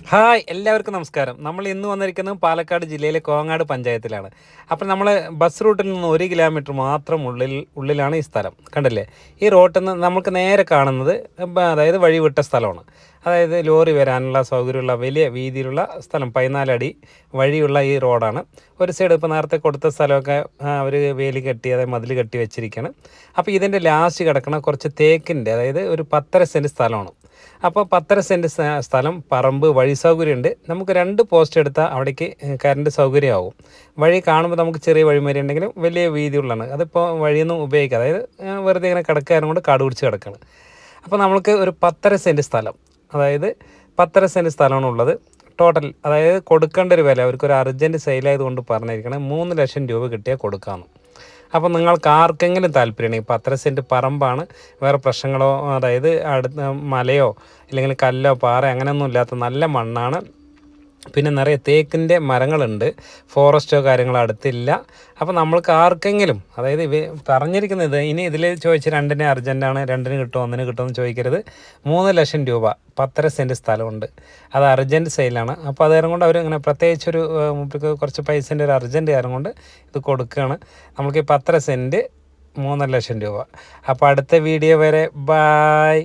Hi എല്ലാവർക്കും നമസ്കാരം. നമ്മൾ ഇന്ന് വന്നിരിക്കുന്നത് പാലക്കാട് ജില്ലയിലെ കോങ്ങാട് പഞ്ചായത്തിലാണ്. അപ്പോൾ നമ്മൾ ബസ് റൂട്ടിൽ നിന്ന് 1 കിലോമീറ്റർ മാത്രം ഉള്ളിലാണ് ഈ സ്ഥലം. കണ്ടില്ലേ, ഈ റോട്ടിൽ നിന്ന് നമുക്ക് നേരെ കാണുന്നത് അതായത് വഴി വിട്ട സ്ഥലമാണ്. അതായത് ലോറി വരാനുള്ള സൗകര്യമുള്ള വലിയ വീതിയിലുള്ള സ്ഥലം, 14 അടി വഴിയുള്ള ഈ റോഡാണ്. ഒരു സൈഡ് ഇപ്പോൾ നേരത്തെ കൊടുത്ത സ്ഥലമൊക്കെ അവർ വേലി കെട്ടി, അതായത് മതിൽ കെട്ടി വെച്ചിരിക്കുകയാണ്. അപ്പോൾ ഇതിൻ്റെ ലാസ്റ്റ് കിടക്കുന്ന കുറച്ച് തേക്കിൻ്റെ, അതായത് ഒരു 10.5 സെൻറ്റ് സ്ഥലമാണ്. അപ്പോൾ 10.5 സെൻറ്റ് സ്ഥലം, പറമ്പ്, വഴി സൗകര്യമുണ്ട്. നമുക്ക് 2 പോസ്റ്റ് എടുത്താൽ അവിടേക്ക് കറണ്ട് സൗകര്യമാവും. വഴി കാണുമ്പോൾ നമുക്ക് ചെറിയ വഴിമേരി ഉണ്ടെങ്കിലും വലിയ വീതിയുള്ളതാണ്. അതിപ്പോൾ വഴിയൊന്നും ഉപയോഗിക്കുക, അതായത് വെറുതെ ഇങ്ങനെ കിടക്കാനും കൊണ്ട് കാട് പിടിച്ച് കിടക്കുകയാണ്. അപ്പോൾ നമുക്ക് ഒരു 10.5 സെൻറ്റ് സ്ഥലം, അതായത് 10.5 സെൻറ്റ് സ്ഥലമാണ് ഉള്ളത്. ടോട്ടൽ അതായത് കൊടുക്കേണ്ട ഒരു വില, അവർക്കൊരു അർജൻറ്റ് സെയിലായതുകൊണ്ട് പറഞ്ഞിരിക്കണം 3 ലക്ഷം രൂപ കിട്ടിയാൽ കൊടുക്കാമെന്ന്. അപ്പോൾ നിങ്ങൾക്ക് ആർക്കെങ്കിലും താല്പര്യമുണ്ടെങ്കിൽ, 10 സെൻറ്റ് പറമ്പാണ്, വേറെ പ്രശ്നങ്ങളോ അതായത് അടുത്ത മലയോ അല്ലെങ്കിൽ കല്ലോ പാറ അങ്ങനെയൊന്നും ഇല്ലാത്ത നല്ല മണ്ണാണ്. പിന്നെ നിറയെ തേക്കിൻ്റെ മരങ്ങളുണ്ട്, ഫോറസ്റ്റോ കാര്യങ്ങളോ അടുത്തില്ല. അപ്പോൾ നമ്മൾക്ക് ആർക്കെങ്കിലും, അതായത് പറഞ്ഞിരിക്കുന്നത് ഇനി ഇതിൽ ചോദിച്ച് 2 അർജൻറ്റാണ്, 2 കിട്ടുമോ 1 കിട്ടുമെന്ന് ചോദിക്കരുത്. 3 ലക്ഷം രൂപ 10 സെൻറ്റ് സ്ഥലമുണ്ട്, അത് അർജൻറ്റ് സെയിലാണ്. അപ്പോൾ അതുകാരം കൊണ്ട് അവർ ഇങ്ങനെ പ്രത്യേകിച്ചൊരു മുമ്പിലേക്ക് കുറച്ച് പൈസേൻ്റെ ഒരു അർജൻറ്റ് കാര്യം കൊണ്ട് ഇത് കൊടുക്കുകയാണ്. നമുക്ക് ഈ 10 സെൻറ്റ് 3 ലക്ഷം രൂപ. അപ്പോൾ അടുത്ത വീഡിയോ വരെ ബായ്.